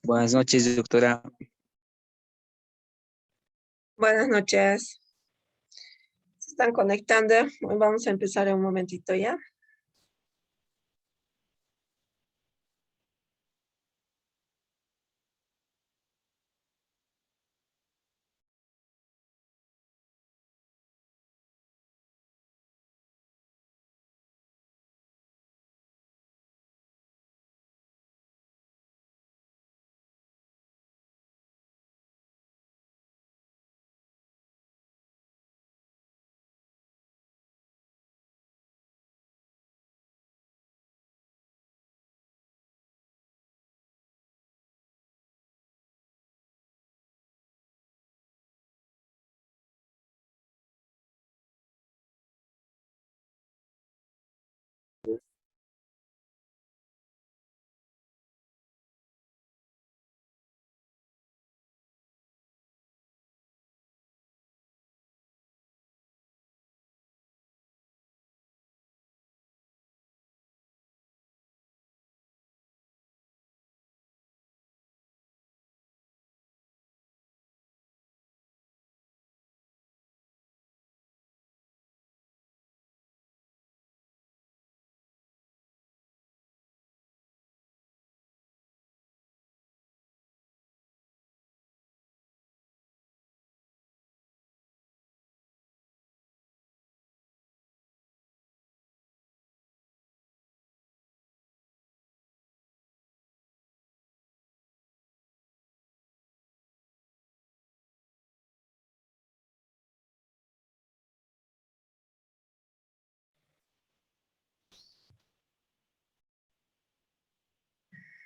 Buenas noches, doctora. Buenas noches. Se están conectando. Vamos a empezar en un momentito ya.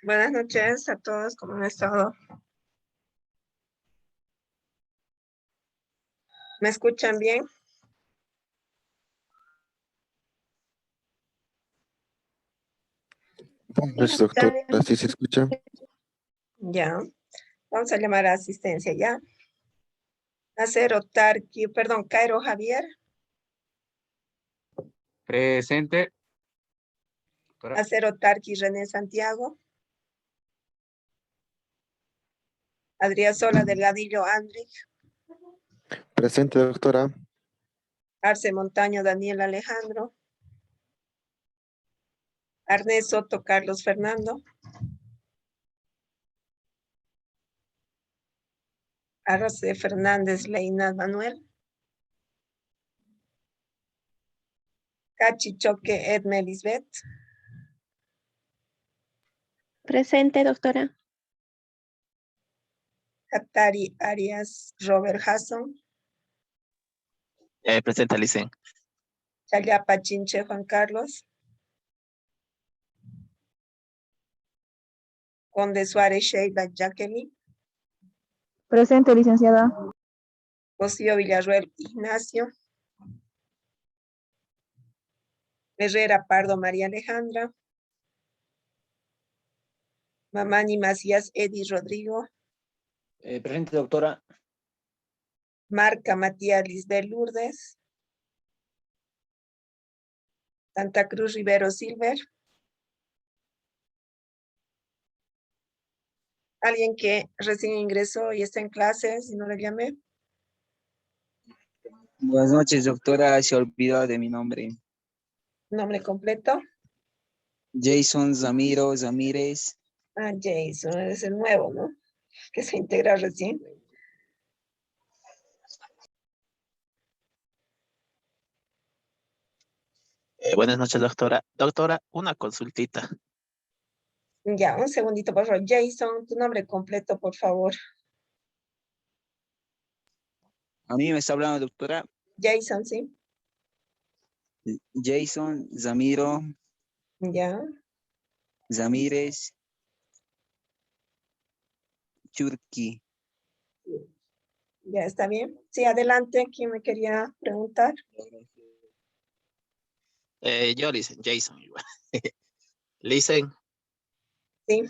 Buenas noches a todos. ¿Cómo han estado? ¿Me escuchan bien? Buenas, doctor. ¿Así se escucha? Ya. Vamos a llamar a asistencia ya. Cairo Javier. Presente. Doctora. Tarqui René Santiago. Adriasola Delgadillo Andrich. Presente, doctora. Arce Montaño Daniel Alejandro. Arnés Soto Carlos Fernando. Arce Fernández Leina Manuel. Cachichoque Edme Lisbeth. Presente, doctora. Katari Arias Robert Hasson. Presente, Licen. Chayapa Chinche Juan Carlos. Conde Suárez Sheila Jacqueline. Presente, licenciada. Cosío Villarruel Ignacio. Herrera Pardo María Alejandra. Mamani Macías Edi Rodrigo. Presente, doctora. Marca Matías Lisbeth Lourdes. Santa Cruz Rivero Silver. Alguien que recién ingresó y está en clases y no le llamé. Buenas noches, doctora. Se olvidó de mi nombre. Nombre completo. Jason Zamiro Zamírez. Ah, Jason, es el nuevo, ¿no? Que se integra recién. Buenas noches, doctora. Doctora, una consultita. Ya, un segundito, por favor. Jason, tu nombre completo, por favor. A mí me está hablando, doctora. Jason, ¿sí? Jason Zamiro Ya. Zamírez Churqui. Ya está bien. Sí, adelante. ¿Quién me quería preguntar? Yo, Licen, Jason, igual. Licen, Sí.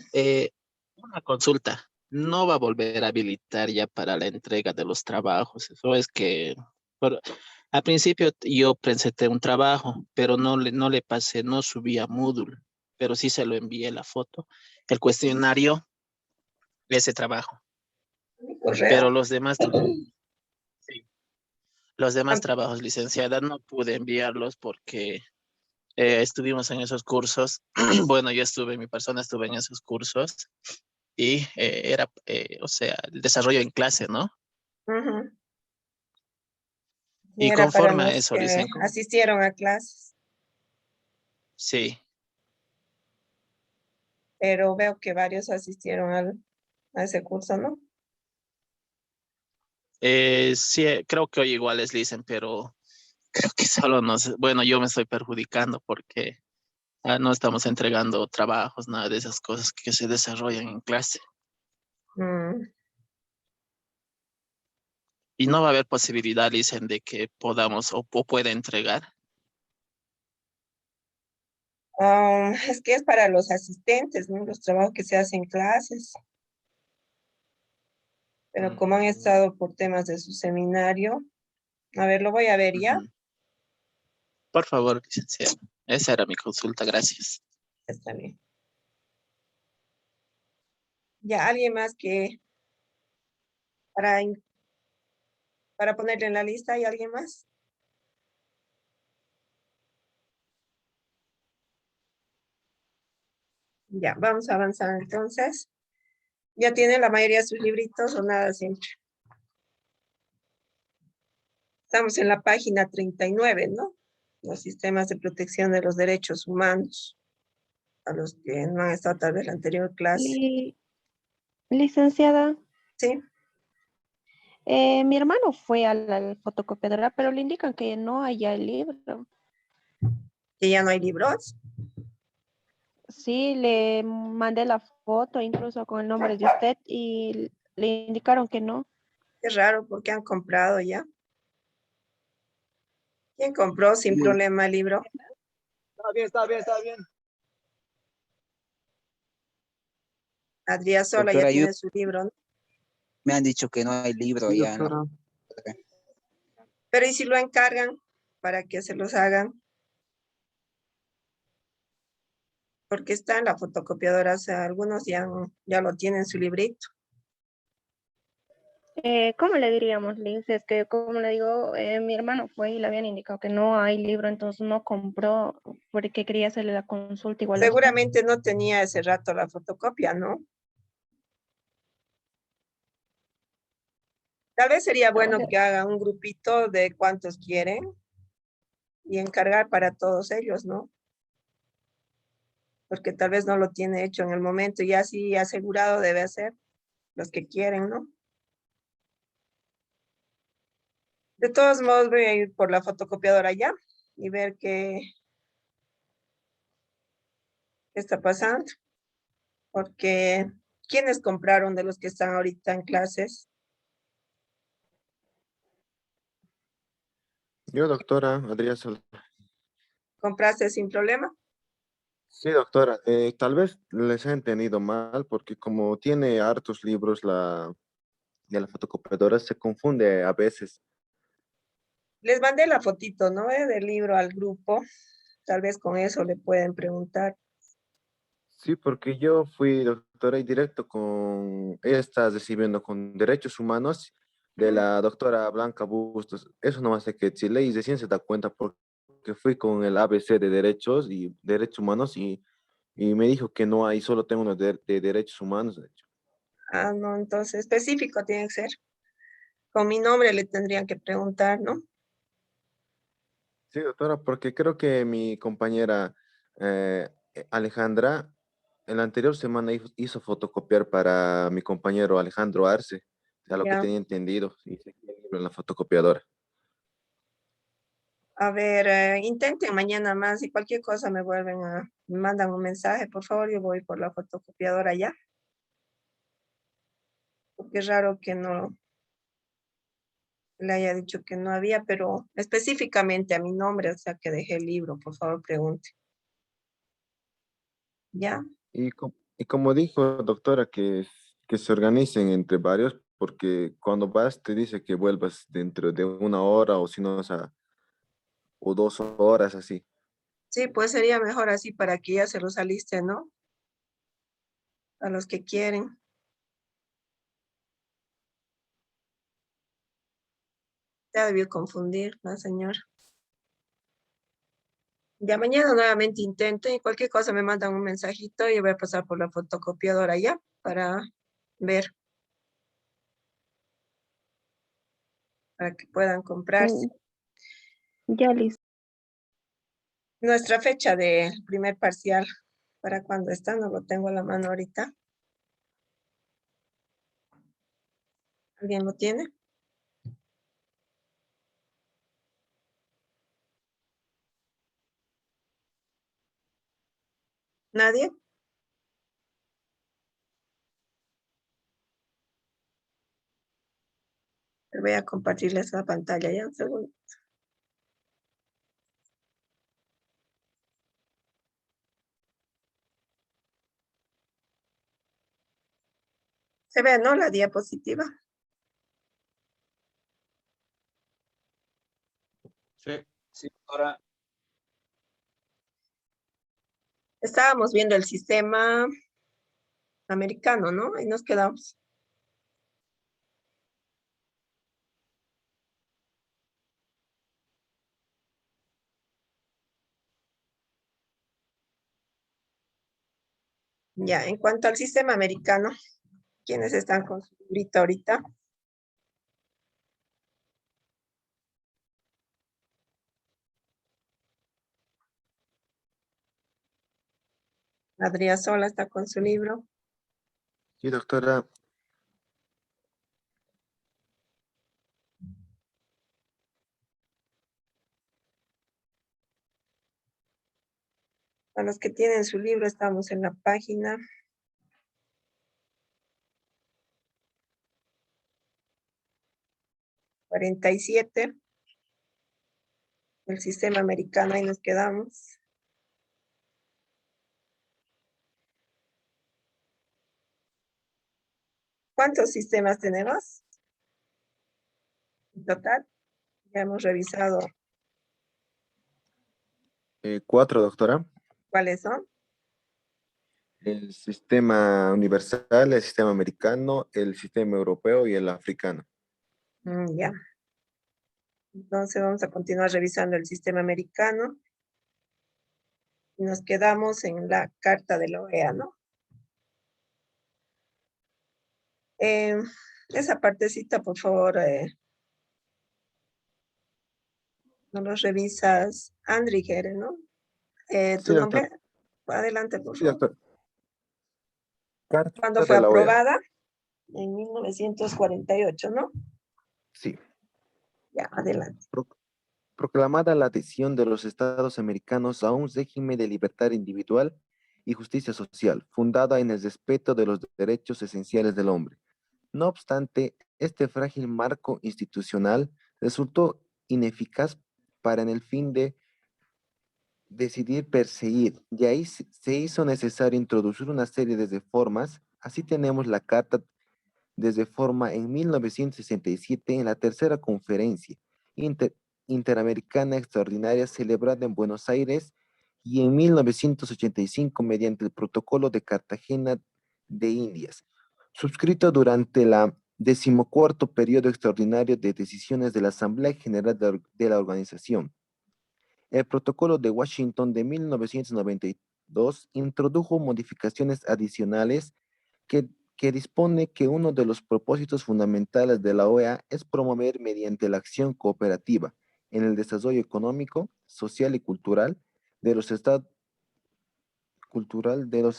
una consulta. No va a volver a habilitar ya para la entrega de los trabajos. Eso es que al principio yo presenté un trabajo, pero no le pasé, no subí a Moodle, pero sí se lo envié la foto. El cuestionario ese trabajo. Mi correo. Pero los demás, sí, los demás Ah. trabajos, licenciada, no pude enviarlos porque estuvimos en esos cursos. Bueno, yo estuve, mi persona estuve en esos cursos y era, o sea, el desarrollo en clase, ¿no? Ujú. Y Era para conforme a los eso, que asistieron a clases, sí, pero veo que varios asistieron a ese curso, ¿no? sí, creo que hoy igual les dicen, pero creo que solo nos, bueno, yo me estoy perjudicando porque no estamos entregando trabajos, nada de esas cosas que se desarrollan en clase. Mm. Y no va a haber posibilidad, dicen, de que podamos o pueda entregar. Es que es para los asistentes, ¿no? Los trabajos que se hacen en clases. Pero como han estado por temas de su seminario, a ver, lo voy a ver ya. Ujú. Por favor, licenciado. Esa era mi consulta, gracias. Está bien. Ya, alguien más que para ponerle en la lista, ¿hay alguien más? Ya, vamos a avanzar entonces. ¿Ya tiene la mayoría de sus libritos o nada siempre? Estamos en la página 39, ¿no? Los sistemas de protección de los derechos humanos. A los que no han estado tal vez la anterior clase. Y, licenciada, Sí, mi hermano fue a la fotocopiadora, pero le indican que no haya el libro. que ya no hay libros. Sí, le mandé la foto, incluso con el nombre de usted, y le indicaron que no. Qué raro, porque han comprado ya. ¿Quién compró sin Bien. problema el libro? Está bien. Adrián Sola ya Doctora, tiene su libro, ¿no? me han dicho que no hay libro Sí, ya, ¿no? doctora. Pero ¿y si lo encargan para que se los hagan? Porque está en la fotocopiadora, o sea, algunos ya lo tienen su librito. ¿Cómo le diríamos, Liz? Es que, como le digo, mi hermano fue y le habían indicado que no hay libro, entonces no compró porque quería hacerle la consulta igual a usted. Seguramente no tenía ese rato la fotocopia, ¿no? Tal vez sería bueno que haga un grupito de cuántos quieren y encargar para todos ellos, ¿no? Porque tal vez no lo tiene hecho en el momento y así asegurado debe ser los que quieren, ¿no? De todos modos voy a ir por la fotocopiadora ya y ver qué está pasando. Porque ¿quiénes compraron de los que están ahorita en clases? Yo, doctora, Adrián Sol. ¿Compraste sin problema? Sí, doctora. Tal vez les he entendido mal porque como tiene hartos libros de la fotocopiadora, se confunde a veces. Les mandé la fotito, ¿no? Del libro al grupo. Tal vez con eso le pueden preguntar. Sí, porque yo fui, doctora, y directo con, ella está recibiendo con derechos humanos de la doctora Blanca Bustos. Eso no hace que si ley recién se da cuenta porque fui con el ABC de derechos y derechos humanos y me dijo que no hay, solo tengo uno de derechos humanos, de hecho. Ah, no, entonces específico tiene que ser. Con mi nombre le tendrían que preguntar, ¿no? Sí, doctora, porque creo que mi compañera Alejandra, en la anterior semana hizo fotocopiar para mi compañero Alejandro Arce, a lo que Ya. tenía entendido, y se quedó el libro en la fotocopiadora. A ver, intenten mañana más y cualquier cosa me mandan un mensaje, por favor, yo voy por la fotocopiadora ya. Porque es raro que no le haya dicho que no había, pero específicamente a mi nombre, o sea que dejé el libro, por favor, pregunte. ¿Ya? Y como dijo doctora, que se organicen entre varios, porque cuando vas te dice que vuelvas dentro de una hora o si no, o 2 horas así. Sí, pues sería mejor así para que ya se los aliste, ¿no? A los que quieren. Ya debió confundir la señora. Ya mañana nuevamente intento y cualquier cosa me mandan un mensajito y voy a pasar por la fotocopiadora ya para ver, para que puedan comprarse. Ya listo. Nuestra fecha de primer parcial, ¿para cuándo está? No lo tengo a la mano ahorita. ¿Alguien lo tiene? ¿Nadie? Voy a compartirles la pantalla ya un segundo. Se ve, ¿no? La diapositiva. Sí. Sí, doctora. Estábamos viendo el sistema americano, ¿no? Ahí nos quedamos. Ya, en cuanto al sistema americano, ¿quiénes están con su librito ahorita? Adrián Sola está con su libro. Sí, doctora. Para los que tienen su libro, estamos en la página 47. El sistema americano, ahí nos quedamos. ¿Cuántos sistemas tenemos? En total, ya hemos revisado 4, doctora. cuáles son. El sistema universal, el sistema americano, el sistema europeo y el africano. Ya. Entonces vamos a continuar revisando el sistema americano. Y nos quedamos en la carta de la OEA, ¿no? Esa partecita, por favor, nos lo revisas, Andrigere, ¿no? Sí, ¿Tu doctor. nombre? Adelante, por Sí, favor. doctor. ¿Cuándo Carta fue de la OEA. aprobada? En 1948, ¿no? Sí. Ya, adelante. Proclamada la adhesión de los Estados americanos a un régimen de libertad individual y justicia social, fundada en el respeto de los derechos esenciales del hombre. No obstante, este frágil marco institucional resultó ineficaz para en el fin de decidir perseguir, y ahí se hizo necesario introducir una serie de reformas. Así tenemos la Carta de Reforma en 1967 en la tercera conferencia interamericana extraordinaria celebrada en Buenos Aires, y en 1985 mediante el Protocolo de Cartagena de Indias, suscrito durante la decimocuarto periodo extraordinario de decisiones de la Asamblea General de la organización. El Protocolo de Washington de 1992 introdujo modificaciones adicionales que dispone que uno de los propósitos fundamentales de la OEA es promover mediante la acción cooperativa en el desarrollo económico, social y cultural de los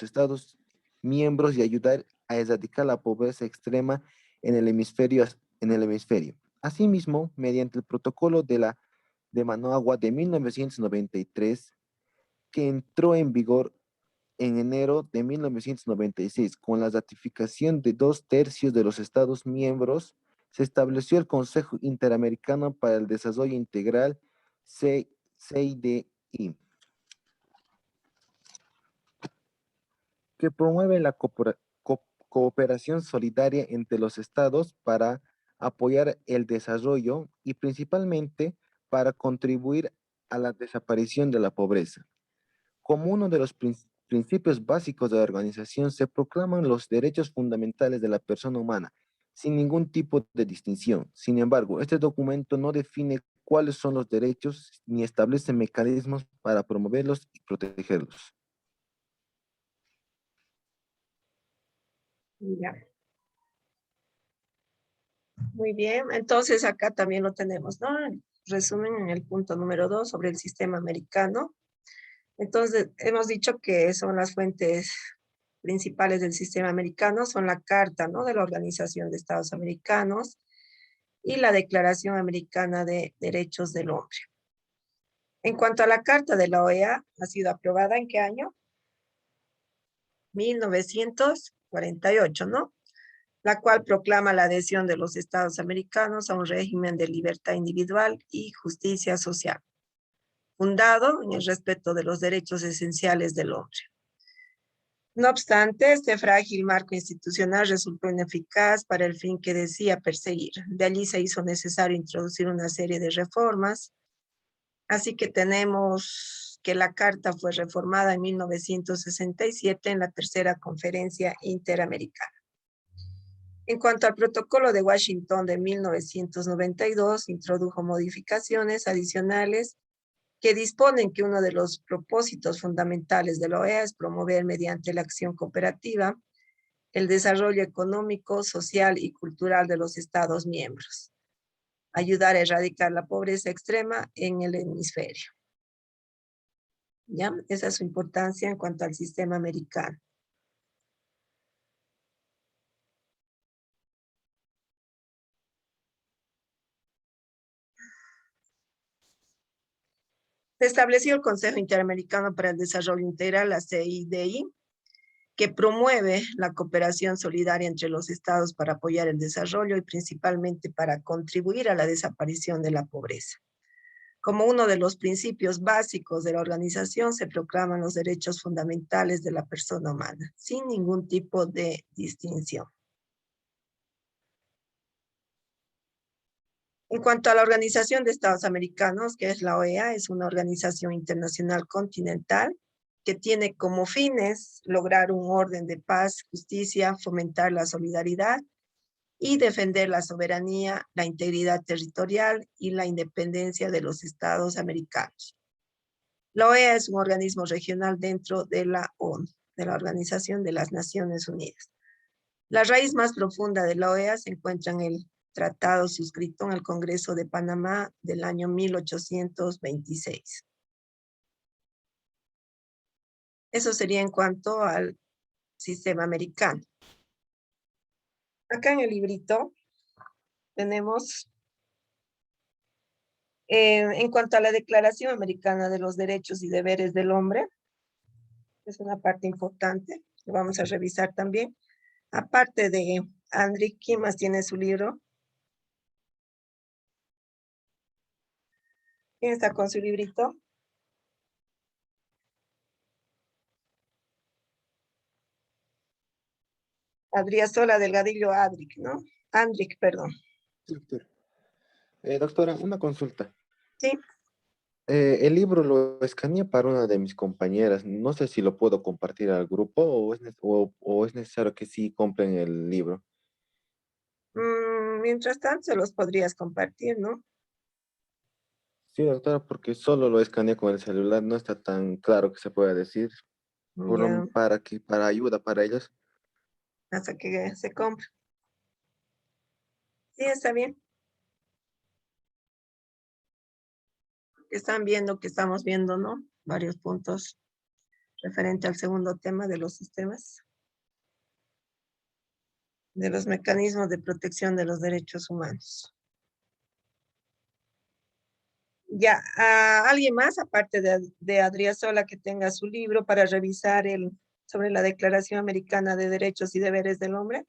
Estados miembros, y ayudar a erradicar la pobreza extrema en el hemisferio. Asimismo, mediante el Protocolo de Managua de 1993, que entró en vigor en enero de 1996, con la ratificación de 2/3 de los Estados miembros, se estableció el Consejo Interamericano para el Desarrollo Integral, CIDI, que promueve la cooperación solidaria entre los estados para apoyar el desarrollo y principalmente para contribuir a la desaparición de la pobreza. Como uno de los principios básicos de la organización, se proclaman los derechos fundamentales de la persona humana, sin ningún tipo de distinción. Sin embargo, este documento no define cuáles son los derechos ni establece mecanismos para promoverlos y protegerlos. Ya. Muy bien, entonces acá también lo tenemos, ¿no? Resumen en el punto número 2 sobre el sistema americano. Entonces, hemos dicho que son las fuentes principales del sistema americano, son la Carta, ¿no?, de la Organización de Estados Americanos y la Declaración Americana de Derechos del Hombre. En cuanto a la Carta de la OEA, ha sido aprobada ¿en qué año? 1948, ¿no? La cual proclama la adhesión de los Estados americanos a un régimen de libertad individual y justicia social, fundado en el respeto de los derechos esenciales del hombre. No obstante, este frágil marco institucional resultó ineficaz para el fin que decía perseguir. De allí se hizo necesario introducir una serie de reformas. Así que tenemos que la Carta fue reformada en 1967 en la Tercera Conferencia Interamericana. En cuanto al Protocolo de Washington de 1992, introdujo modificaciones adicionales que disponen que uno de los propósitos fundamentales de la OEA es promover mediante la acción cooperativa el desarrollo económico, social y cultural de los Estados miembros, ayudar a erradicar la pobreza extrema en el hemisferio. ¿Ya? Esa es su importancia en cuanto al sistema americano. Se estableció el Consejo Interamericano para el Desarrollo Integral, la CIDI, que promueve la cooperación solidaria entre los estados para apoyar el desarrollo y principalmente para contribuir a la desaparición de la pobreza. Como uno de los principios básicos de la organización se proclaman los derechos fundamentales de la persona humana, sin ningún tipo de distinción. En cuanto a la Organización de Estados Americanos, que es la OEA, es una organización internacional continental que tiene como fines lograr un orden de paz, justicia, fomentar la solidaridad y defender la soberanía, la integridad territorial y la independencia de los Estados americanos. La OEA es un organismo regional dentro de la ONU, de la Organización de las Naciones Unidas. La raíz más profunda de la OEA se encuentra en el tratado suscrito en el Congreso de Panamá del año 1826. Eso sería en cuanto al sistema americano. Acá en el librito tenemos, en cuanto a la Declaración Americana de los Derechos y Deberes del Hombre, es una parte importante, lo vamos a revisar también. Aparte de Andriy, ¿quién más tiene su libro? ¿Quién está con su librito? Adriasola Delgadillo Adric, ¿no? Andric, perdón. Doctor. Doctora, una consulta. Sí. El libro lo escaneé para una de mis compañeras. No sé si lo puedo compartir al grupo o es necesario que sí compren el libro. Mientras tanto, se los podrías compartir, ¿no? Sí, doctora, porque solo lo escaneé con el celular. No está tan claro que se pueda decir. Ya, Para ayuda para ellos. hasta que se compre. Sí, está bien. Están viendo que estamos viendo, ¿no? Varios puntos referente al segundo tema de los sistemas, de los mecanismos de protección de los derechos humanos. Ya, ¿alguien más, aparte de Adriasola, que tenga su libro para revisar sobre la Declaración Americana de Derechos y Deberes del Hombre?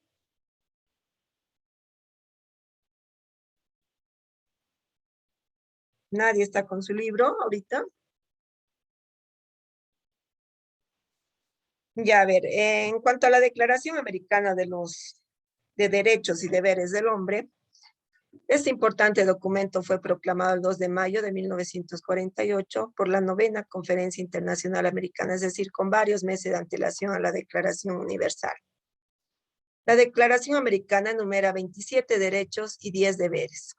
¿Nadie está con su libro ahorita? Ya, a ver, en cuanto a la Declaración Americana de Derechos y Deberes del Hombre, este importante documento fue proclamado el 2 de mayo de 1948 por la 9ª Conferencia Internacional Americana, es decir, con varios meses de antelación a la Declaración Universal. La Declaración Americana enumera 27 derechos y 10 deberes.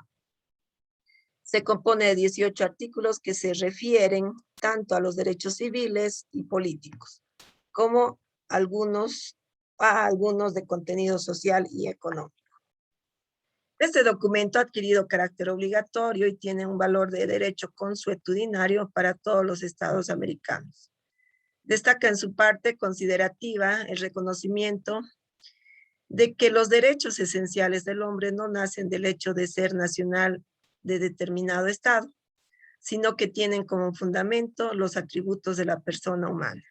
Se compone de 18 artículos que se refieren tanto a los derechos civiles y políticos, como a algunos de contenido social y económico. Este documento ha adquirido carácter obligatorio y tiene un valor de derecho consuetudinario para todos los estados americanos. Destaca en su parte considerativa el reconocimiento de que los derechos esenciales del hombre no nacen del hecho de ser nacional de determinado estado, sino que tienen como fundamento los atributos de la persona humana.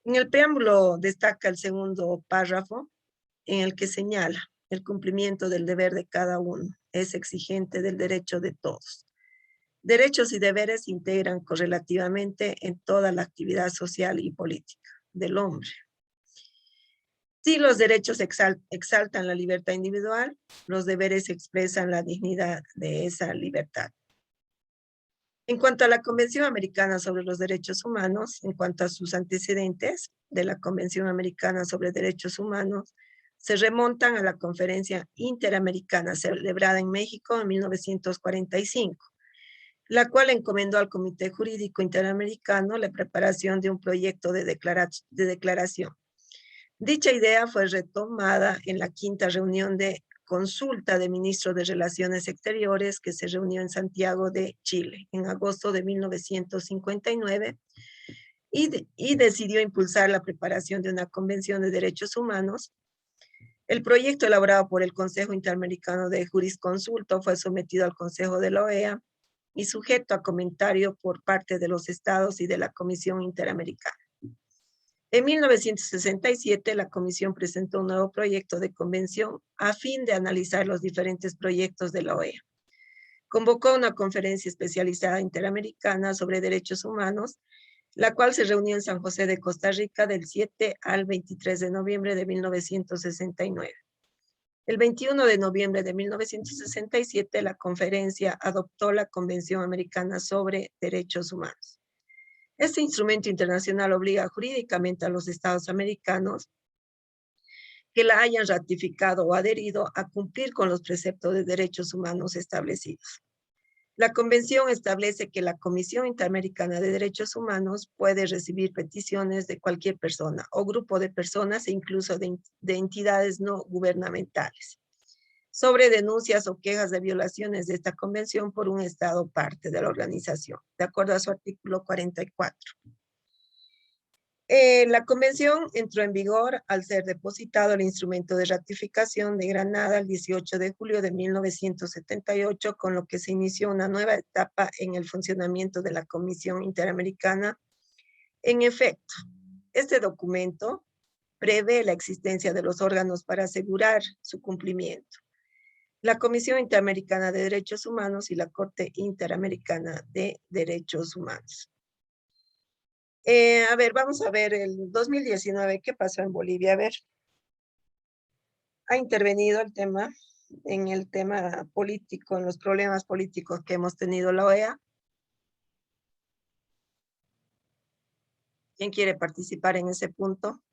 En el preámbulo destaca el segundo párrafo, en el que señala el cumplimiento del deber de cada uno es exigente del derecho de todos. Derechos y deberes se integran correlativamente en toda la actividad social y política del hombre. Si los derechos exaltan la libertad individual, los deberes expresan la dignidad de esa libertad. En cuanto a la Convención Americana sobre los Derechos Humanos, en cuanto a sus antecedentes de la Convención Americana sobre Derechos Humanos, se remontan a la Conferencia Interamericana celebrada en México en 1945, la cual encomendó al Comité Jurídico Interamericano la preparación de un proyecto de declaración. Dicha idea fue retomada en la quinta reunión de consulta de ministros de Relaciones Exteriores que se reunió en Santiago de Chile en agosto de 1959 y decidió impulsar la preparación de una convención de derechos humanos. El proyecto elaborado por el Consejo Interamericano de Jurisconsulto fue sometido al Consejo de la OEA y sujeto a comentario por parte de los estados y de la Comisión Interamericana. En 1967, la Comisión presentó un nuevo proyecto de convención a fin de analizar los diferentes proyectos de la OEA. Convocó una conferencia especializada interamericana sobre derechos humanos, la cual se reunió en San José de Costa Rica del 7 al 23 de noviembre de 1969. El 21 de noviembre de 1967, la conferencia adoptó la Convención Americana sobre Derechos Humanos. Este instrumento internacional obliga jurídicamente a los estados americanos que la hayan ratificado o adherido a cumplir con los preceptos de derechos humanos establecidos. La convención establece que la Comisión Interamericana de Derechos Humanos puede recibir peticiones de cualquier persona o grupo de personas e incluso de entidades no gubernamentales sobre denuncias o quejas de violaciones de esta convención por un estado parte de la organización, de acuerdo a su artículo 44. La convención entró en vigor al ser depositado el instrumento de ratificación de Granada el 18 de julio de 1978, con lo que se inició una nueva etapa en el funcionamiento de la Comisión Interamericana. En efecto, este documento prevé la existencia de los órganos para asegurar su cumplimiento: la Comisión Interamericana de Derechos Humanos y la Corte Interamericana de Derechos Humanos. A ver, vamos a ver el 2019, ¿qué pasó en Bolivia? A ver, ha intervenido en el tema político, en los problemas políticos que hemos tenido la OEA. ¿Quién quiere participar en ese punto?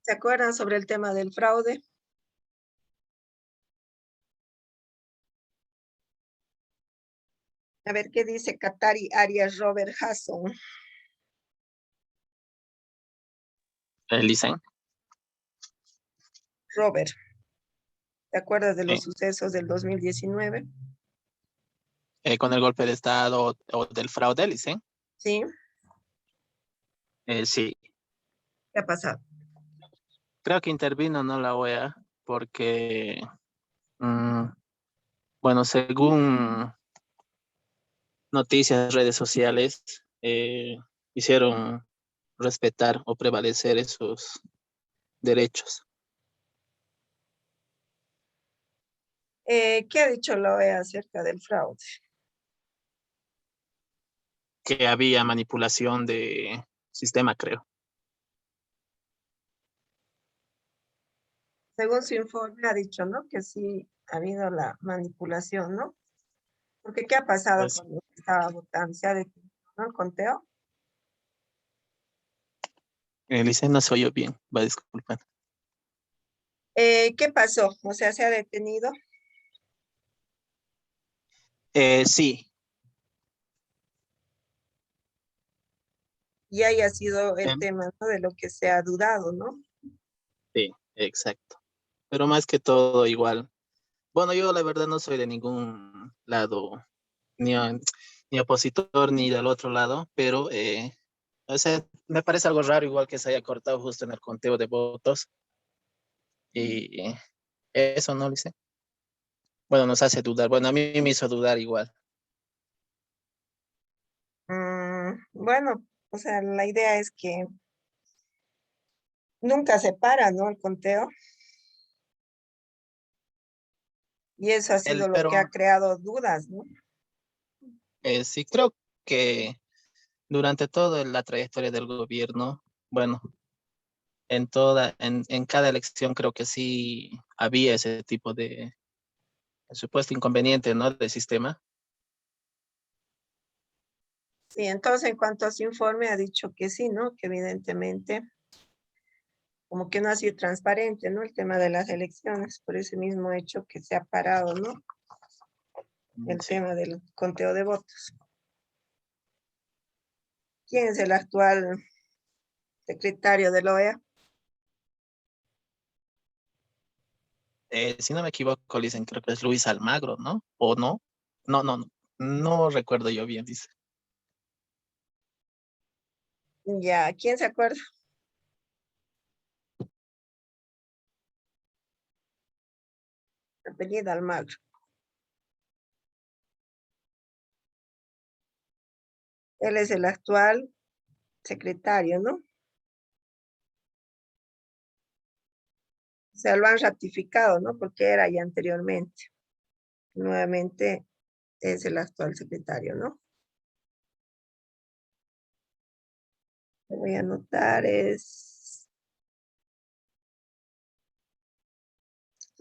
¿Se acuerdan sobre el tema del fraude? A ver, ¿qué dice Katari Arias Robert Hasson? Listen. Robert, ¿te acuerdas de los sucesos del 2019? Con el golpe de Estado o del fraude, Listen. Sí. Sí. ¿Qué ha pasado? Creo que intervino, ¿no?, la OEA, porque, bueno, según noticias, redes sociales, hicieron respetar o prevalecer esos derechos. ¿Qué ha dicho la OEA acerca del fraude? Que había manipulación de sistema, creo. Según su informe ha dicho, ¿no?, que sí ha habido la manipulación, ¿no? Porque ¿qué ha pasado Pues, cuando se estaba votando? ¿Se ha detenido, no, el conteo? Elise, no se oyó bien, va, disculpen. ¿Qué pasó? O sea, ¿se ha detenido? Sí, Y haya sido el em, tema, ¿no? De lo que se ha dudado, ¿no? sí, exacto. Pero más que todo igual. Bueno, yo la verdad no soy de ningún lado, ni, ni opositor ni del otro lado, pero o sea, me parece algo raro igual que se haya cortado justo en el conteo de votos y eso no lo sé. Bueno, nos hace dudar. Bueno, a mí me hizo dudar igual. Bueno, o sea, la idea es que nunca se para, ¿no? El conteo. Y eso ha sido lo que ha Pero creado dudas, ¿no? sí creo que durante toda la trayectoria del gobierno, bueno, en cada elección creo que sí había ese tipo de supuesto inconveniente, ¿no? Del sistema. Sí, entonces en cuanto a su informe ha dicho que sí, ¿no? Que evidentemente como que no ha sido transparente, ¿no? El tema de las elecciones, por ese mismo hecho que se ha parado, ¿no? El Sí. tema del conteo de votos. ¿Quién es el actual secretario de la OEA? Si no me equivoco, dicen, creo que es Luis Almagro, ¿no? ¿O no? No, no, no, no recuerdo yo bien, dice. Ya, ¿quién se acuerda? Apellido Almagro. Él es el actual secretario, ¿no? O sea, lo han ratificado, ¿no? Porque era ya anteriormente. Nuevamente es el actual secretario, ¿no? Lo voy a anotar,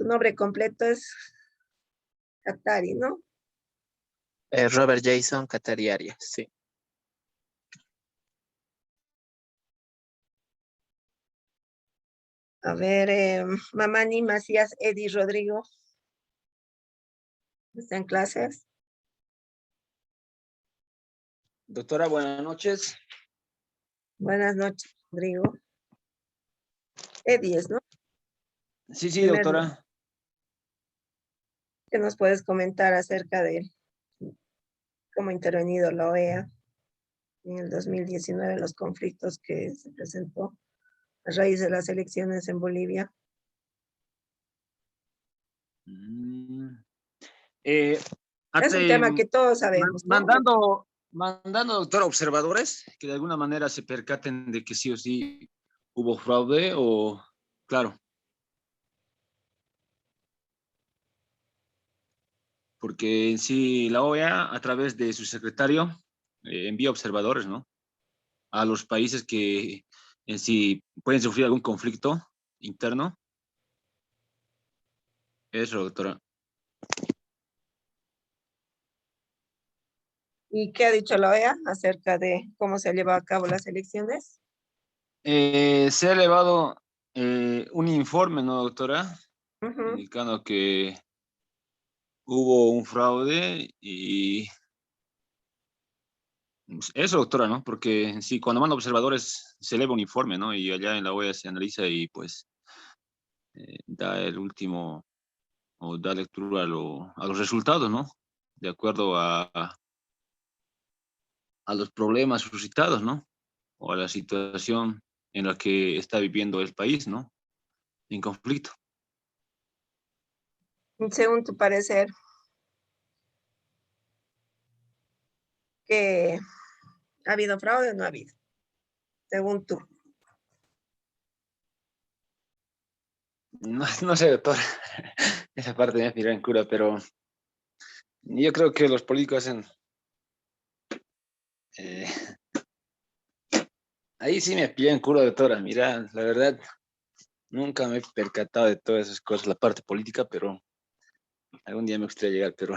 su nombre completo es Katari, ¿no? Robert Jason Catariaria, sí. A ver, Mamani Macías Eddie Rodrigo. ¿Está en clases? Doctora, buenas noches. Buenas noches, Rodrigo. Eddie es, ¿no? Sí, Primer nombre. doctora. ¿Qué nos puedes comentar acerca de cómo ha intervenido la OEA en el 2019 en los conflictos que se presentó a raíz de las elecciones en Bolivia? Mm, Es un tema que todos sabemos, ¿no? mandando, doctora, observadores que de alguna manera se percaten de que sí o sí hubo fraude o, claro, porque en sí la OEA a través de su secretario envía observadores, ¿no? A los países que en sí pueden sufrir algún conflicto interno. Eso, doctora. ¿Y qué ha dicho la OEA acerca de cómo se han llevado a cabo las elecciones? Se ha elevado un informe, ¿no, doctora? Ujú. Indicando que hubo un fraude y eso, doctora, ¿no? Porque en sí, cuando mandan observadores se eleva un informe, ¿no? Y allá en la OEA se analiza y pues da el último o da lectura a los resultados, ¿no? De acuerdo a los problemas suscitados, ¿no? O a la situación en la que está viviendo el país, ¿no? En conflicto. Según tu parecer, ¿que ha habido fraude o no ha habido? Según tú. No, no sé, doctor, esa parte me tiró en cura, pero yo creo que los políticos hacen... eh, ahí sí me pillé en cura, doctora. Mira, la verdad, nunca me he percatado de todas esas cosas, la parte política, pero algún día me gustaría llegar, pero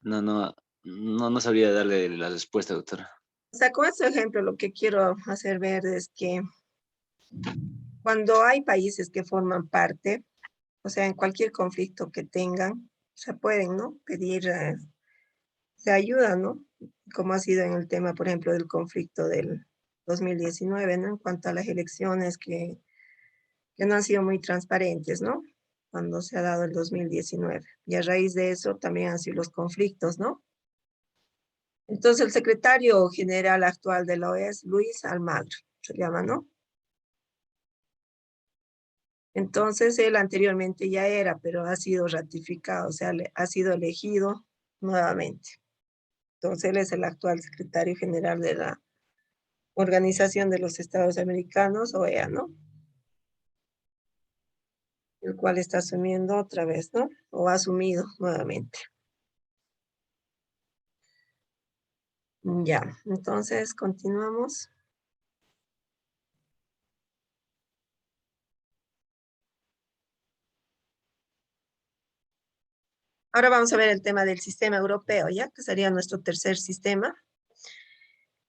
no sabría darle la respuesta, doctora. O sea, con este ejemplo lo que quiero hacer ver es que cuando hay países que forman parte, o sea, en cualquier conflicto que tengan, se pueden, ¿no? Pedir, se ayuda, ¿no? Como ha sido en el tema, por ejemplo, del conflicto del 2019, ¿no? En cuanto a las elecciones que no han sido muy transparentes, ¿no? Cuando se ha dado el 2019. Y a raíz de eso también han sido los conflictos, ¿no? Entonces el secretario general actual de la OEA es Luis Almagro, se llama, ¿no? Entonces él anteriormente ya era, pero ha sido ratificado, o sea, ha sido elegido nuevamente. Entonces él es el actual secretario general de la Organización de los Estados Americanos, OEA, ¿no? El cual está asumiendo otra vez, ¿no? O ha asumido nuevamente. Ya, entonces continuamos. Ahora vamos a ver el tema del sistema europeo, ¿ya? Que sería nuestro tercer sistema.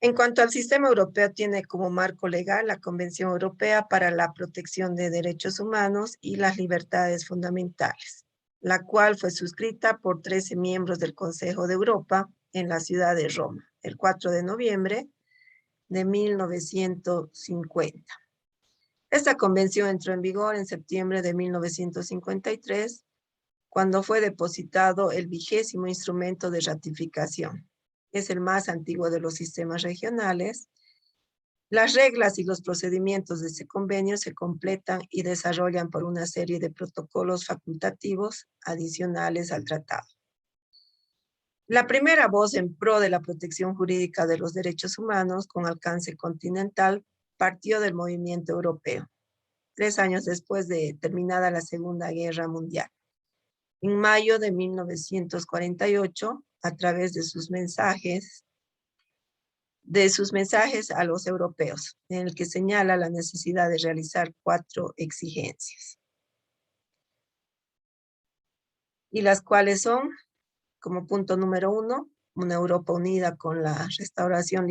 En cuanto al sistema europeo, tiene como marco legal la Convención Europea para la Protección de Derechos Humanos y las Libertades Fundamentales, la cual fue suscrita por 13 miembros del Consejo de Europa en la ciudad de Roma, el 4 de noviembre de 1950. Esta convención entró en vigor en septiembre de 1953, cuando fue depositado el 20º instrumento de ratificación. Es el más antiguo de los sistemas regionales. Las reglas y los procedimientos de este convenio se completan y desarrollan por una serie de protocolos facultativos adicionales al tratado. La primera voz en pro de la protección jurídica de los derechos humanos con alcance continental partió del movimiento europeo, 3 años después de terminada la Segunda Guerra Mundial. En mayo de 1948, a través de sus mensajes a los europeos, en el que señala la necesidad de realizar 4 exigencias. Y las cuales son, como punto número 1, una Europa unida con la restauración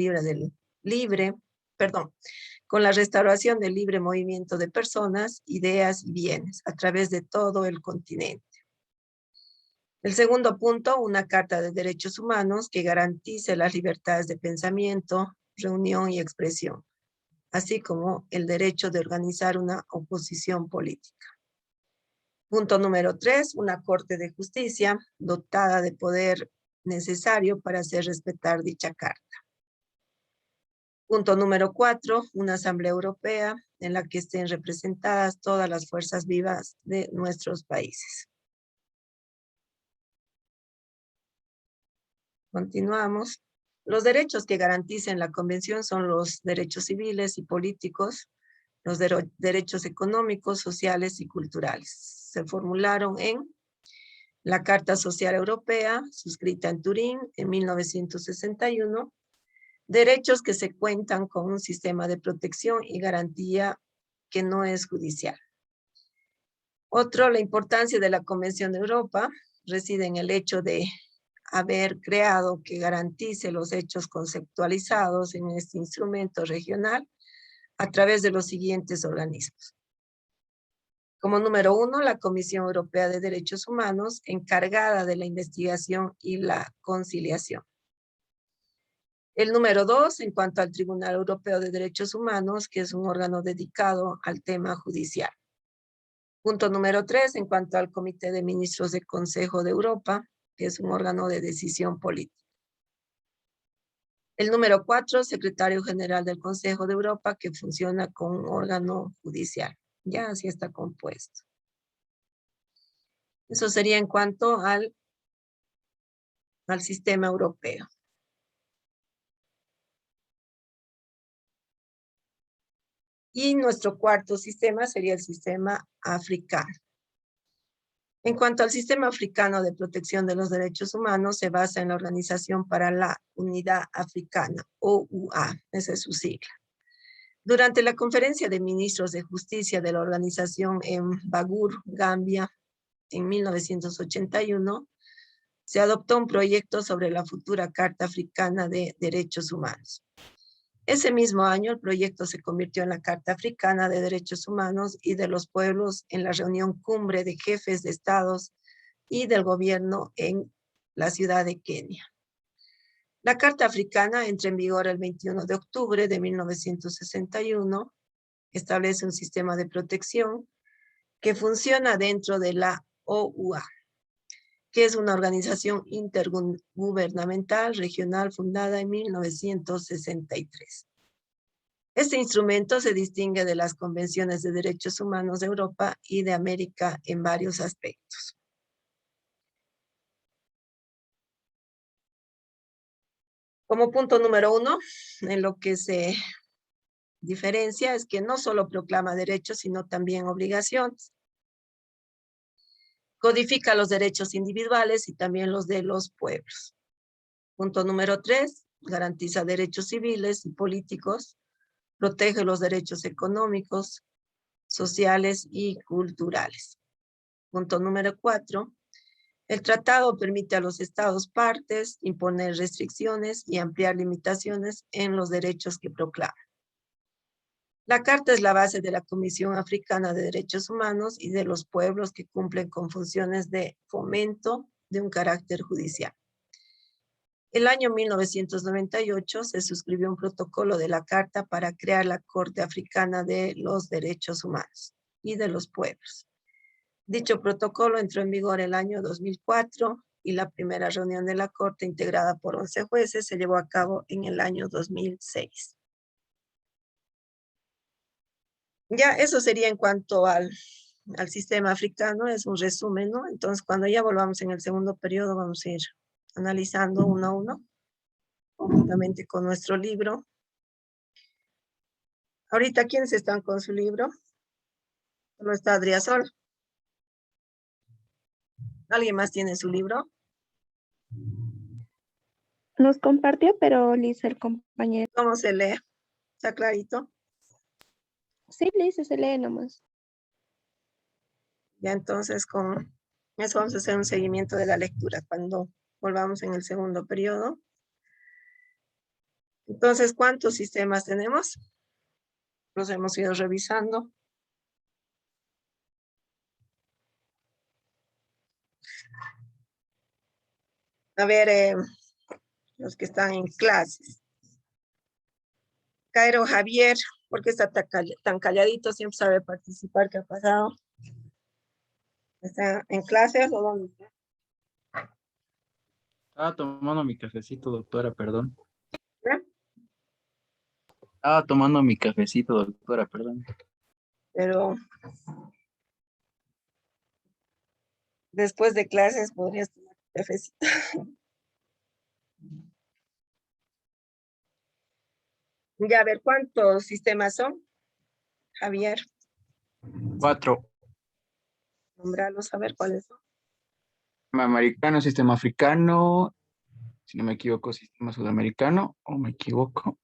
con la restauración del libre movimiento de personas, ideas y bienes a través de todo el continente. El segundo punto, una Carta de Derechos Humanos que garantice las libertades de pensamiento, reunión y expresión, así como el derecho de organizar una oposición política. Punto número 3, una Corte de Justicia dotada de poder necesario para hacer respetar dicha carta. Punto número 4, una Asamblea Europea en la que estén representadas todas las fuerzas vivas de nuestros países. Continuamos. Los derechos que garanticen la Convención son los derechos civiles y políticos, los derechos económicos, sociales y culturales. Se formularon en la Carta Social Europea, suscrita en Turín en 1961, derechos que se cuentan con un sistema de protección y garantía que no es judicial. Otro, la importancia de la Convención de Europa reside en el hecho de haber creado que garantice los hechos conceptualizados en este instrumento regional a través de los siguientes organismos. Como número 1, la Comisión Europea de Derechos Humanos, encargada de la investigación y la conciliación. El número 2, en cuanto al Tribunal Europeo de Derechos Humanos, que es un órgano dedicado al tema judicial. Punto número 3, en cuanto al Comité de Ministros del Consejo de Europa, que es un órgano de decisión política. El número 4, Secretario General del Consejo de Europa, que funciona con un órgano judicial. Ya así está compuesto. Eso sería en cuanto al sistema europeo. Y nuestro cuarto sistema sería el sistema africano. En cuanto al sistema africano de protección de los derechos humanos, se basa en la Organización para la Unidad Africana, OUA, esa es su sigla. Durante la conferencia de ministros de justicia de la organización en Bagur, Gambia, en 1981, se adoptó un proyecto sobre la futura Carta Africana de Derechos Humanos. Ese mismo año, el proyecto se convirtió en la Carta Africana de Derechos Humanos y de los Pueblos en la reunión cumbre de jefes de estados y del gobierno en la ciudad de Kenia. La Carta Africana entra en vigor el 21 de octubre de 1961, establece un sistema de protección que funciona dentro de la OUA, que es una organización intergubernamental regional fundada en 1963. Este instrumento se distingue de las convenciones de derechos humanos de Europa y de América en varios aspectos. Como punto número 1, en lo que se diferencia es que no solo proclama derechos, sino también obligaciones. Codifica los derechos individuales y también los de los pueblos. Punto número 3, garantiza derechos civiles y políticos, protege los derechos económicos, sociales y culturales. Punto número 4, el tratado permite a los estados partes imponer restricciones y ampliar limitaciones en los derechos que proclama. La Carta es la base de la Comisión Africana de Derechos Humanos y de los pueblos que cumplen con funciones de fomento de un carácter judicial. El año 1998 se suscribió un protocolo de la Carta para crear la Corte Africana de los Derechos Humanos y de los Pueblos. Dicho protocolo entró en vigor el año 2004 y la primera reunión de la Corte, integrada por 11 jueces, se llevó a cabo en el año 2006. Ya, eso sería en cuanto al sistema africano, es un resumen, ¿no? Entonces, cuando ya volvamos en el segundo periodo, vamos a ir analizando uno a uno, conjuntamente con nuestro libro. Ahorita, ¿quiénes están con su libro? Solo está Adriasol. ¿Alguien más tiene su libro? Nos compartió, pero Liz, el compañero. ¿Cómo se lee? ¿Está clarito? Sí, Liz, se lee nomás. Ya entonces con eso vamos a hacer un seguimiento de la lectura cuando volvamos en el segundo periodo. Entonces, ¿cuántos sistemas tenemos? Los hemos ido revisando. A ver, los que están en clases. Cairo Javier, ¿por qué está tan calladito? Siempre sabe participar. ¿Qué ha pasado? ¿Está en clases o dónde está? Estaba tomando mi cafecito, doctora, perdón. ¿Eh? Estaba tomando mi cafecito, doctora, perdón. Pero después de clases podrías tomar tu cafecito. Ya, a ver, ¿cuántos sistemas son? Javier, 4. nombrarlos, a ver cuáles son. Sistema americano, sistema africano, si no me equivoco, sistema sudamericano, o me equivoco.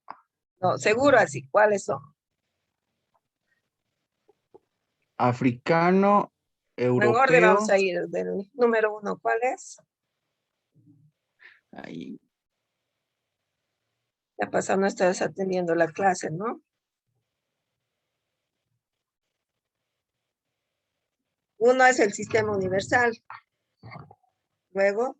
No, seguro así, ¿cuáles son? Africano, En orden europeo. vamos a ir del número 1, ¿cuál es? Ahí. Ya pasado, no estás atendiendo la clase, ¿no? Uno es el sistema universal. Luego,